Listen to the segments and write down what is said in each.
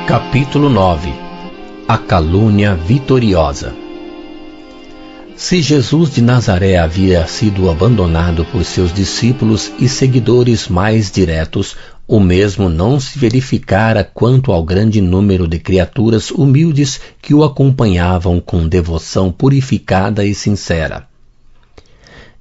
Capítulo 9. A calúnia vitoriosa. Se Jesus de Nazaré havia sido abandonado por seus discípulos e seguidores mais diretos, o mesmo não se verificara quanto ao grande número de criaturas humildes que o acompanhavam com devoção purificada e sincera.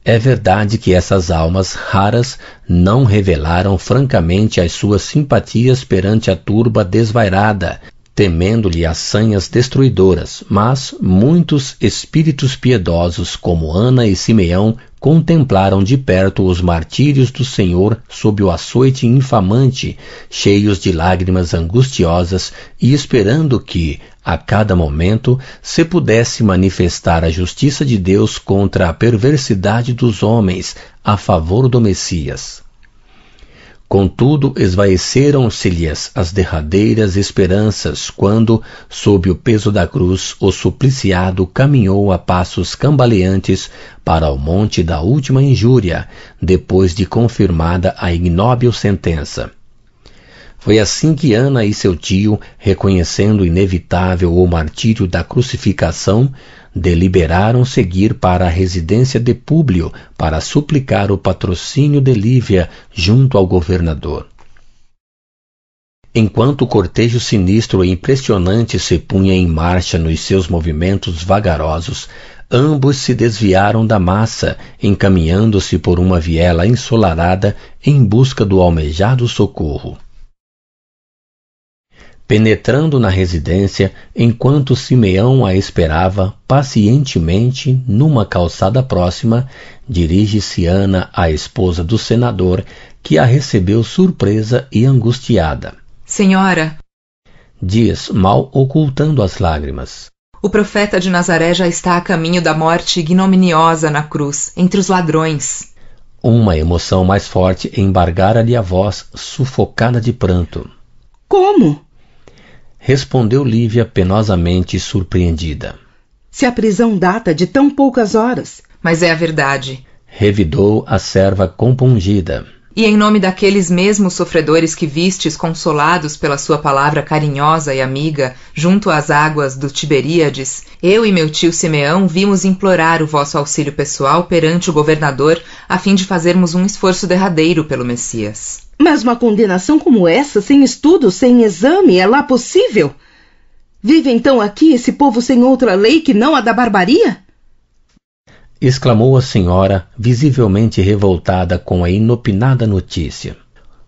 É verdade que essas almas raras não revelaram francamente as suas simpatias perante a turba desvairada, temendo-lhe as sanhas destruidoras, mas muitos espíritos piedosos como Ana e Simeão contemplaram de perto os martírios do Senhor sob o açoite infamante, cheios de lágrimas angustiosas e esperando que, a cada momento, se pudesse manifestar a justiça de Deus contra a perversidade dos homens a favor do Messias. Contudo, esvaeceram-se-lhes as derradeiras esperanças quando, sob o peso da cruz, o supliciado caminhou a passos cambaleantes para o monte da última injúria, depois de confirmada a ignóbil sentença. Foi assim que Ana e seu tio, reconhecendo inevitável o martírio da crucificação, deliberaram seguir para a residência de Públio para suplicar o patrocínio de Lívia junto ao governador. Enquanto o cortejo sinistro e impressionante se punha em marcha nos seus movimentos vagarosos, ambos se desviaram da massa, encaminhando-se por uma viela ensolarada em busca do almejado socorro. Penetrando na residência, enquanto Simeão a esperava pacientemente numa calçada próxima, dirige-se Ana à esposa do senador, que a recebeu surpresa e angustiada. Senhora, diz, mal ocultando as lágrimas, o profeta de Nazaré já está a caminho da morte ignominiosa na cruz, entre os ladrões. Uma emoção mais forte embargara-lhe a voz, sufocada de pranto. Como? Respondeu Lívia penosamente surpreendida. Se a prisão data de tão poucas horas. Mas é a verdade. Revidou a serva compungida. E em nome daqueles mesmos sofredores que vistes consolados pela sua palavra carinhosa e amiga, junto às águas do Tiberíades, eu e meu tio Simeão vimos implorar o vosso auxílio pessoal perante o governador, a fim de fazermos um esforço derradeiro pelo Messias. Mas uma condenação como essa, sem estudo, sem exame, é lá possível? Vive então aqui esse povo sem outra lei que não a da barbaria? Exclamou a senhora, visivelmente revoltada com a inopinada notícia.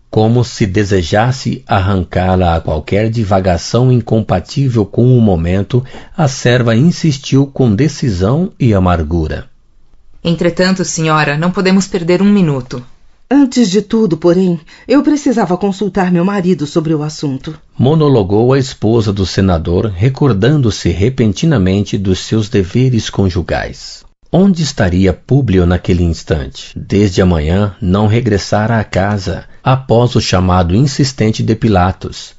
Como se desejasse arrancá-la a qualquer divagação incompatível com o momento, a serva insistiu com decisão e amargura. Entretanto, senhora, não podemos perder um minuto. Antes de tudo, porém, eu precisava consultar meu marido sobre o assunto. Monologou a esposa do senador, recordando-se repentinamente dos seus deveres conjugais. Onde estaria Públio naquele instante? Desde a manhã não regressara à casa, após o chamado insistente de Pilatos.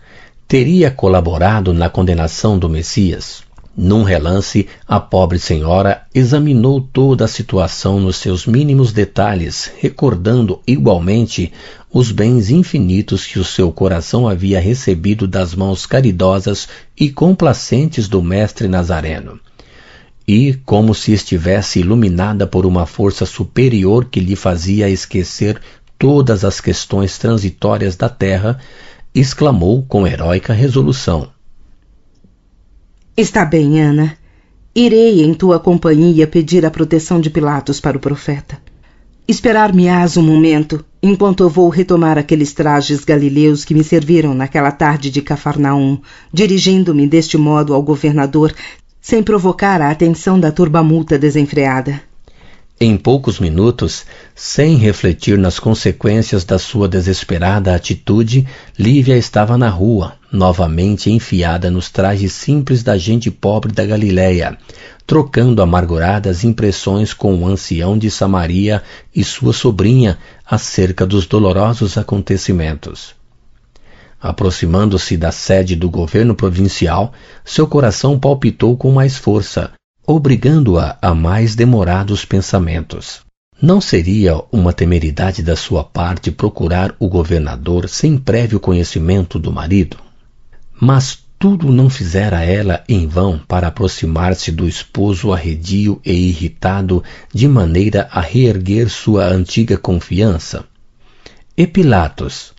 Teria colaborado na condenação do Messias? Num relance, a pobre senhora examinou toda a situação nos seus mínimos detalhes, recordando igualmente os bens infinitos que o seu coração havia recebido das mãos caridosas e complacentes do mestre Nazareno. E, como se estivesse iluminada por uma força superior que lhe fazia esquecer todas as questões transitórias da terra, exclamou com heróica resolução: Está bem, Ana. Irei em tua companhia pedir a proteção de Pilatos para o profeta. Esperar-me-ás um momento, enquanto eu vou retomar aqueles trajes galileus que me serviram naquela tarde de Cafarnaum, dirigindo-me deste modo ao governador, sem provocar a atenção da turbamulta desenfreada. Em poucos minutos, sem refletir nas consequências da sua desesperada atitude, Lívia estava na rua, novamente enfiada nos trajes simples da gente pobre da Galiléia, trocando amarguradas impressões com o ancião de Samaria e sua sobrinha acerca dos dolorosos acontecimentos. Aproximando-se da sede do governo provincial, seu coração palpitou com mais força, obrigando-a a mais demorados pensamentos. Não seria uma temeridade da sua parte procurar o governador sem prévio conhecimento do marido? Mas Tudo não fizera ela em vão para aproximar-se do esposo arredio e irritado, de maneira a reerguer sua antiga confiança. E Pilatos?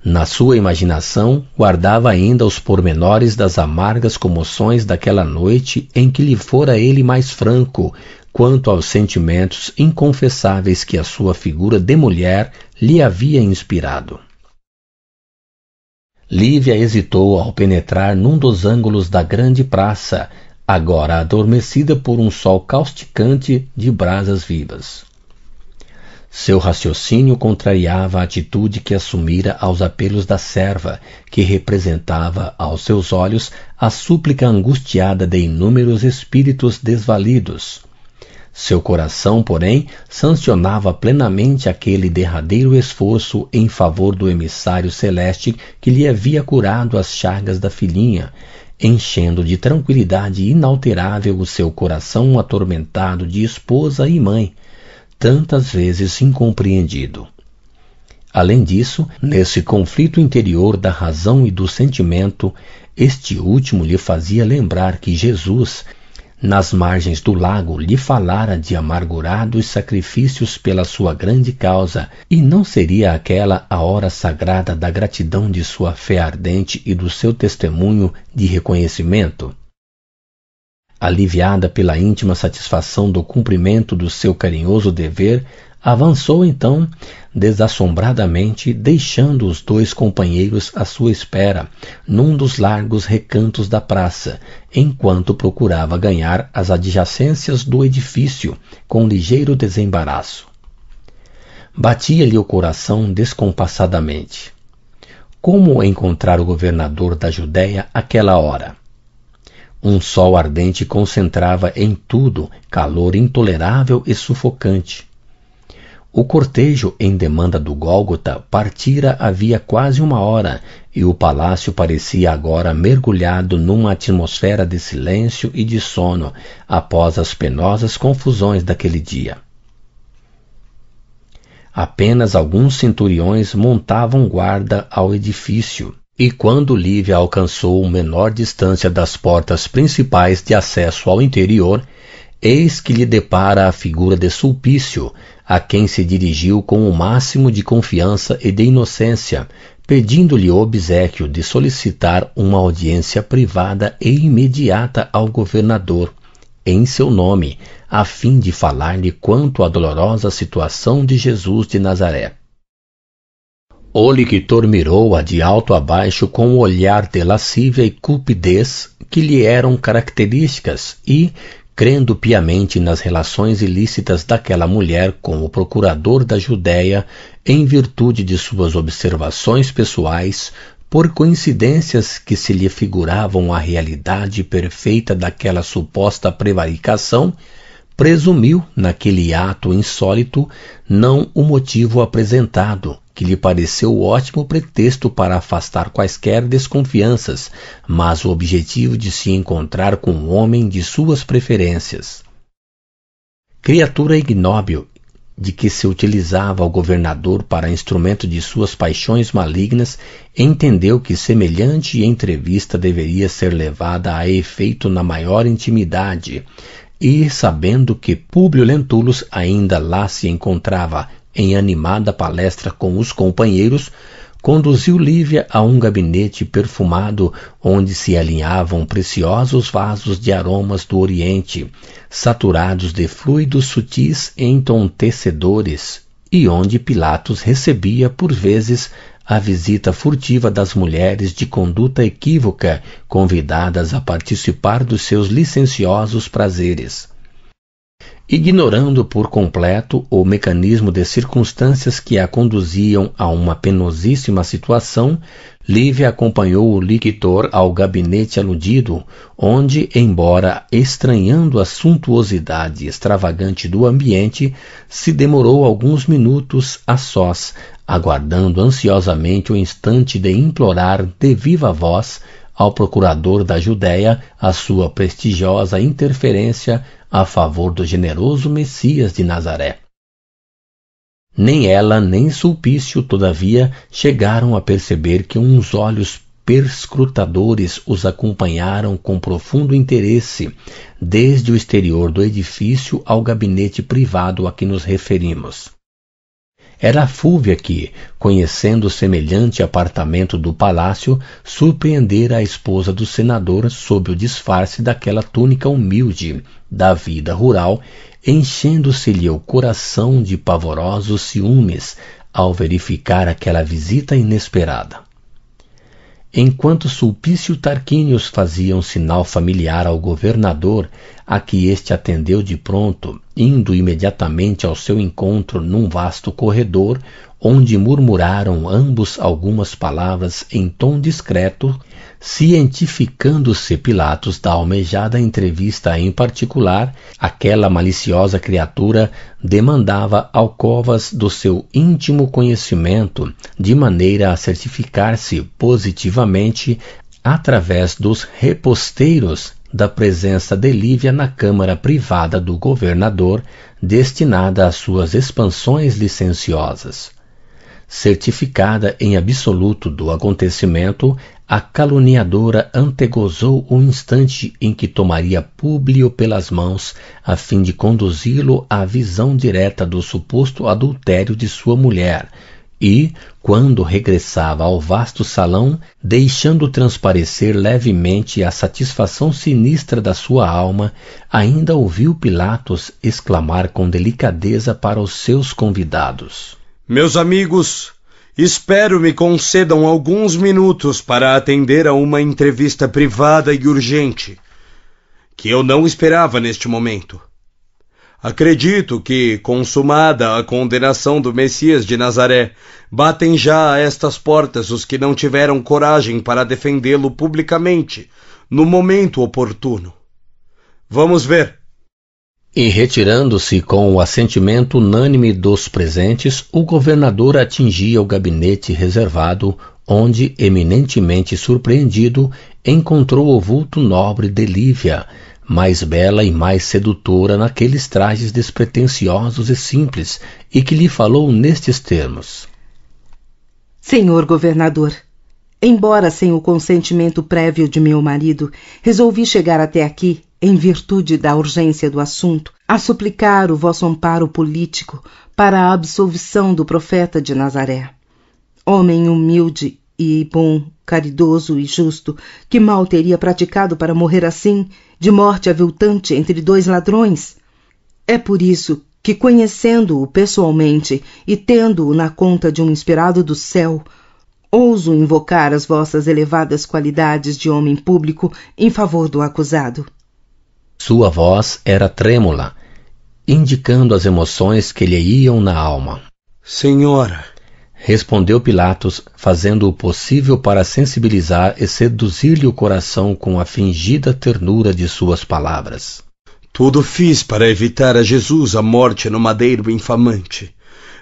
Na sua imaginação, guardava ainda os pormenores das amargas comoções daquela noite em que lhe fora ele mais franco quanto aos sentimentos inconfessáveis que a sua figura de mulher lhe havia inspirado. Lívia hesitou ao penetrar num dos ângulos da grande praça, agora adormecida por um sol causticante de brasas vivas. Seu raciocínio contrariava a atitude que assumira aos apelos da serva, que representava aos seus olhos a súplica angustiada de inúmeros espíritos desvalidos. Seu coração, porém, sancionava plenamente aquele derradeiro esforço em favor do emissário celeste que lhe havia curado as chagas da filhinha, enchendo de tranquilidade inalterável o seu coração atormentado de esposa e mãe, tantas vezes incompreendido. Além disso, nesse conflito interior da razão e do sentimento, este último lhe fazia lembrar que Jesus, nas margens do lago, lhe falara de amargurados sacrifícios pela sua grande causa, e não seria aquela a hora sagrada da gratidão de sua fé ardente e do seu testemunho de reconhecimento? Aliviada pela íntima satisfação do cumprimento do seu carinhoso dever, avançou então desassombradamente, deixando os dois companheiros à sua espera, num dos largos recantos da praça, enquanto procurava ganhar as adjacências do edifício com ligeiro desembaraço. Batia-lhe o coração descompassadamente. Como encontrar o governador da Judéia àquela hora? Um sol ardente concentrava em tudo calor intolerável e sufocante. O cortejo em demanda do Gólgota partira havia quase uma hora, e o palácio parecia agora mergulhado numa atmosfera de silêncio e de sono, após as penosas confusões daquele dia. Apenas alguns centuriões montavam guarda ao edifício, e quando Lívia alcançou menor distância das portas principais de acesso ao interior, eis que lhe depara a figura de Sulpício, a quem se dirigiu com o máximo de confiança e de inocência, pedindo-lhe o obséquio de solicitar uma audiência privada e imediata ao governador, em seu nome, a fim de falar-lhe quanto à dolorosa situação de Jesus de Nazaré. O lictor mirou-a de alto a baixo com o olhar de lascívia e cupidez que lhe eram características e, crendo piamente nas relações ilícitas daquela mulher com o procurador da Judéia, em virtude de suas observações pessoais, por coincidências que se lhe figuravam a realidade perfeita daquela suposta prevaricação, presumiu, naquele ato insólito, não o motivo apresentado, que lhe pareceu ótimo pretexto para afastar quaisquer desconfianças, mas o objetivo de se encontrar com um homem de suas preferências. Criatura ignóbil, de que se utilizava o governador para instrumento de suas paixões malignas, entendeu que semelhante entrevista deveria ser levada a efeito na maior intimidade, e, sabendo que Públio Lentulus ainda lá se encontrava em animada palestra com os companheiros, conduziu Lívia a um gabinete perfumado onde se alinhavam preciosos vasos de aromas do Oriente, saturados de fluidos sutis e entontecedores, e onde Pilatos recebia, por vezes, a visita furtiva das mulheres de conduta equívoca, convidadas a participar dos seus licenciosos prazeres. Ignorando por completo o mecanismo de circunstâncias que a conduziam a uma penosíssima situação, Lívia acompanhou o lictor ao gabinete aludido, onde, embora estranhando a suntuosidade extravagante do ambiente, se demorou alguns minutos a sós, aguardando ansiosamente o instante de implorar de viva voz ao procurador da Judéia a sua prestigiosa interferência a favor do generoso Messias de Nazaré. Nem ela nem Sulpício, todavia, chegaram a perceber que uns olhos perscrutadores os acompanharam com profundo interesse, desde o exterior do edifício ao gabinete privado a que nos referimos. Era a Fúvia que, conhecendo semelhante apartamento do palácio, surpreendera a esposa do senador sob o disfarce daquela túnica humilde da vida rural, enchendo-se-lhe o coração de pavorosos ciúmes ao verificar aquela visita inesperada. Enquanto Sulpício Tarquínios fazia um sinal familiar ao governador, a que este atendeu de pronto, indo imediatamente ao seu encontro num vasto corredor, onde murmuraram ambos algumas palavras em tom discreto, cientificando-se Pilatos da almejada entrevista em particular, aquela maliciosa criatura demandava alcovas do seu íntimo conhecimento, de maneira a certificar-se positivamente, através dos reposteiros, da presença de Lívia na câmara privada do governador, destinada às suas expansões licenciosas. Certificada em absoluto do acontecimento, a caluniadora antegozou o instante em que tomaria Públio pelas mãos, a fim de conduzi-lo à visão direta do suposto adultério de sua mulher, e, quando regressava ao vasto salão, deixando transparecer levemente a satisfação sinistra da sua alma, ainda ouviu Pilatos exclamar com delicadeza para os seus convidados: Meus amigos, espero me concedam alguns minutos para atender a uma entrevista privada e urgente, que eu não esperava neste momento. Acredito que, consumada a condenação do Messias de Nazaré, batem já a estas portas os que não tiveram coragem para defendê-lo publicamente, no momento oportuno. Vamos ver. E retirando-se com o assentimento unânime dos presentes, o governador atingia o gabinete reservado, onde, eminentemente surpreendido, encontrou o vulto nobre de Lívia, mais bela e mais sedutora naqueles trajes despretensiosos e simples, e que lhe falou nestes termos: Senhor governador, embora sem o consentimento prévio de meu marido, resolvi chegar até aqui, em virtude da urgência do assunto, a suplicar o vosso amparo político para a absolvição do profeta de Nazaré. Homem humilde e bom, caridoso e justo, que mal teria praticado para morrer assim, de morte aviltante entre dois ladrões? É por isso que, conhecendo-o pessoalmente e tendo-o na conta de um inspirado do céu, ouso invocar as vossas elevadas qualidades de homem público em favor do acusado. Sua voz era trêmula, indicando as emoções que lhe iam na alma. Senhora, respondeu Pilatos, fazendo o possível para sensibilizar e seduzir-lhe o coração com a fingida ternura de suas palavras. Tudo fiz para evitar a Jesus a morte no madeiro infamante,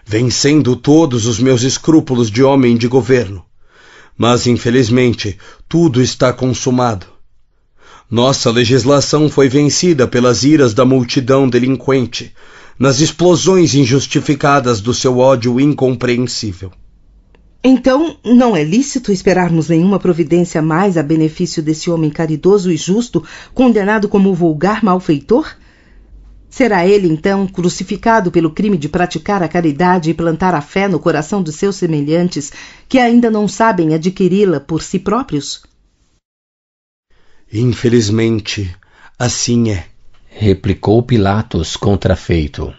vencendo todos os meus escrúpulos de homem de governo. Mas, infelizmente, tudo está consumado. Nossa legislação foi vencida pelas iras da multidão delinquente, nas explosões injustificadas do seu ódio incompreensível. Então, não é lícito esperarmos nenhuma providência mais a benefício desse homem caridoso e justo, condenado como vulgar malfeitor? Será ele, então, crucificado pelo crime de praticar a caridade e plantar a fé no coração dos seus semelhantes, que ainda não sabem adquiri-la por si próprios? Infelizmente, assim é, replicou Pilatos contrafeito.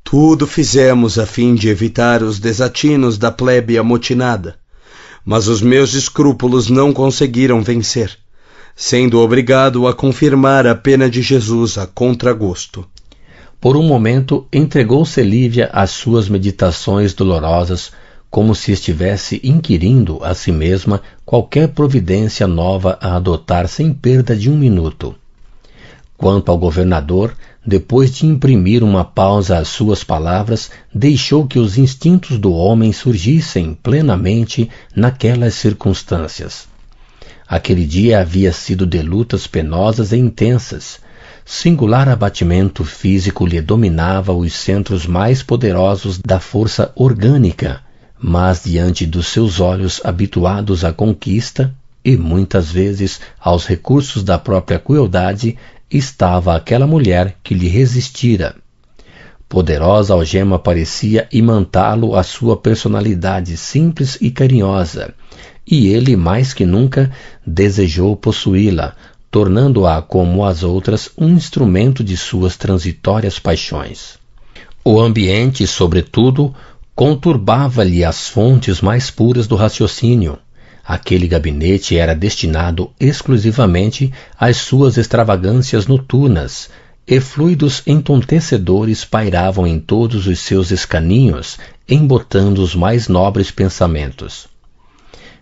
Tudo fizemos a fim de evitar os desatinos da plebe amotinada, mas os meus escrúpulos não conseguiram vencer, sendo obrigado a confirmar a pena de Jesus a contragosto. Por um momento, entregou-se Lívia às suas meditações dolorosas, como se estivesse inquirindo a si mesma qualquer providência nova a adotar sem perda de um minuto. Quanto ao governador, depois de imprimir uma pausa às suas palavras, deixou que os instintos do homem surgissem plenamente naquelas circunstâncias. Aquele dia havia sido de lutas penosas e intensas. Singular abatimento físico lhe dominava os centros mais poderosos da força orgânica, mas diante dos seus olhos habituados à conquista e muitas vezes aos recursos da própria crueldade, estava aquela mulher que lhe resistira. Poderosa algema parecia imantá-lo à sua personalidade simples e carinhosa, e ele mais que nunca desejou possuí-la, tornando-a como as outras um instrumento de suas transitórias paixões. O ambiente, sobretudo, conturbava-lhe as fontes mais puras do raciocínio. Aquele gabinete era destinado exclusivamente às suas extravagâncias noturnas, e fluidos entontecedores pairavam em todos os seus escaninhos, embotando os mais nobres pensamentos.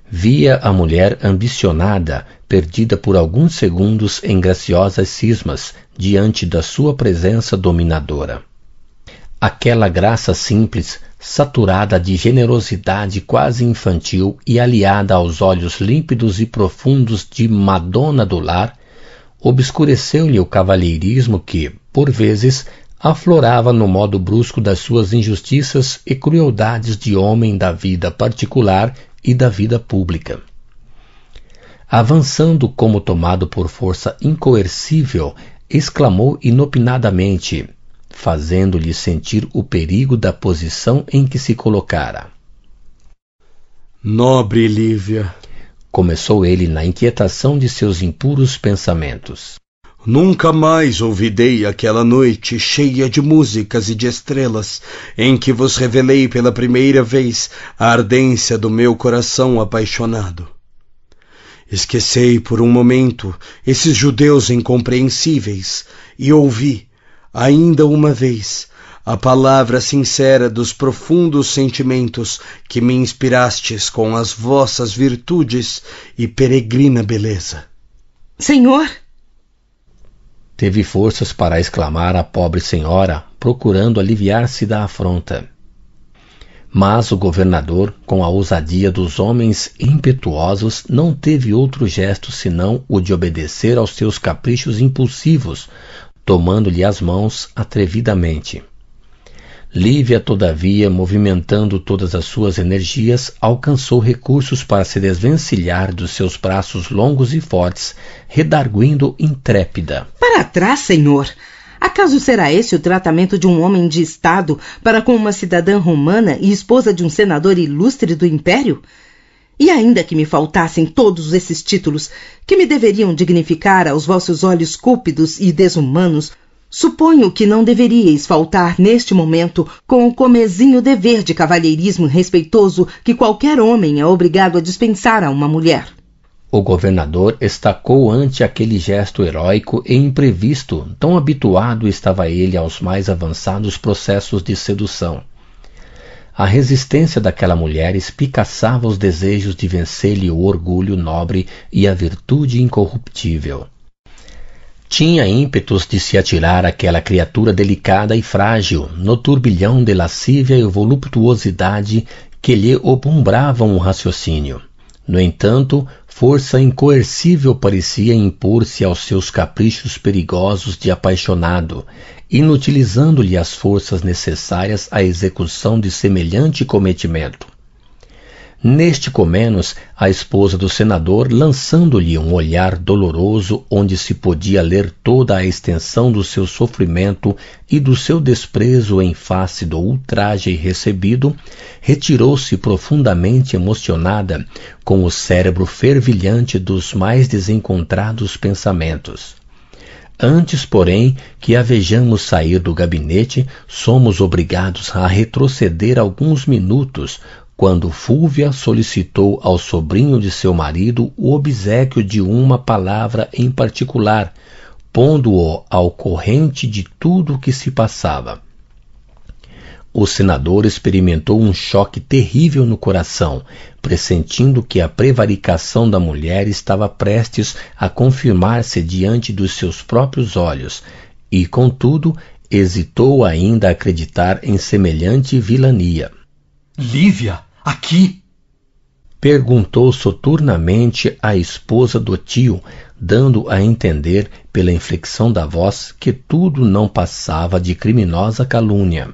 Via a mulher ambicionada, perdida por alguns segundos em graciosas cismas, diante da sua presença dominadora. Aquela graça simples, saturada de generosidade quase infantil e aliada aos olhos límpidos e profundos de Madonna do lar, obscureceu-lhe o cavalheirismo que, por vezes, aflorava no modo brusco das suas injustiças e crueldades de homem da vida particular e da vida pública. Avançando como tomado por força incoercível, exclamou inopinadamente, fazendo-lhe sentir o perigo da posição em que se colocara. Nobre Lívia, começou ele na inquietação de seus impuros pensamentos. Nunca mais olvidei aquela noite cheia de músicas e de estrelas, em que vos revelei pela primeira vez a ardência do meu coração apaixonado. Esquecei por um momento esses judeus incompreensíveis e ouvi, ainda uma vez, a palavra sincera dos profundos sentimentos que me inspirastes com as vossas virtudes e peregrina beleza. Senhor! Teve forças para exclamar a pobre senhora, procurando aliviar-se da afronta. Mas o governador, com a ousadia dos homens impetuosos, não teve outro gesto senão o de obedecer aos seus caprichos impulsivos, tomando-lhe as mãos atrevidamente. Lívia, todavia, movimentando todas as suas energias, alcançou recursos para se desvencilhar dos seus braços longos e fortes, redarguindo intrépida. Para trás, senhor! Acaso será esse o tratamento de um homem de Estado para com uma cidadã romana e esposa de um senador ilustre do Império? E ainda que me faltassem todos esses títulos, que me deveriam dignificar aos vossos olhos cúpidos e desumanos, suponho que não deveríeis faltar neste momento com o comezinho dever de cavalheirismo respeitoso que qualquer homem é obrigado a dispensar a uma mulher. O governador estacou ante aquele gesto heróico e imprevisto, tão habituado estava ele aos mais avançados processos de sedução. A resistência daquela mulher espicaçava os desejos de vencer-lhe o orgulho nobre e a virtude incorruptível. Tinha ímpetos de se atirar àquela criatura delicada e frágil, no turbilhão de lascívia e voluptuosidade que lhe obumbravam o raciocínio. No entanto, força incoercível parecia impor-se aos seus caprichos perigosos de apaixonado, inutilizando-lhe as forças necessárias à execução de semelhante cometimento. Neste comenos, a esposa do senador, lançando-lhe um olhar doloroso onde se podia ler toda a extensão do seu sofrimento e do seu desprezo em face do ultraje recebido, retirou-se profundamente emocionada, com o cérebro fervilhante dos mais desencontrados pensamentos. Antes, porém, que a vejamos sair do gabinete, somos obrigados a retroceder alguns minutos, quando Fúvia solicitou ao sobrinho de seu marido o obséquio de uma palavra em particular, pondo-o ao corrente de tudo o que se passava. O senador experimentou um choque terrível no coração, pressentindo que a prevaricação da mulher estava prestes a confirmar-se diante dos seus próprios olhos, e, contudo, hesitou ainda a acreditar em semelhante vilania. Lívia, aqui! Perguntou soturnamente a esposa do tio, dando a entender, pela inflexão da voz, que tudo não passava de criminosa calúnia.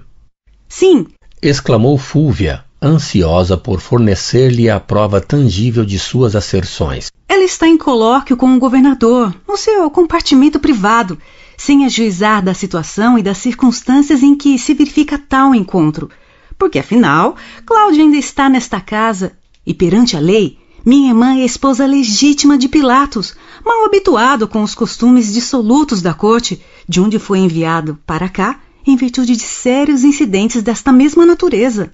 Sim! Exclamou Fúvia, ansiosa por fornecer-lhe a prova tangível de suas asserções. Ela está em colóquio com o governador, no seu compartimento privado, sem ajuizar da situação e das circunstâncias em que se verifica tal encontro. Porque, afinal, Cláudia ainda está nesta casa e, perante a lei, minha irmã é a esposa legítima de Pilatos, mal habituado com os costumes dissolutos da corte, de onde foi enviado para cá em virtude de sérios incidentes desta mesma natureza.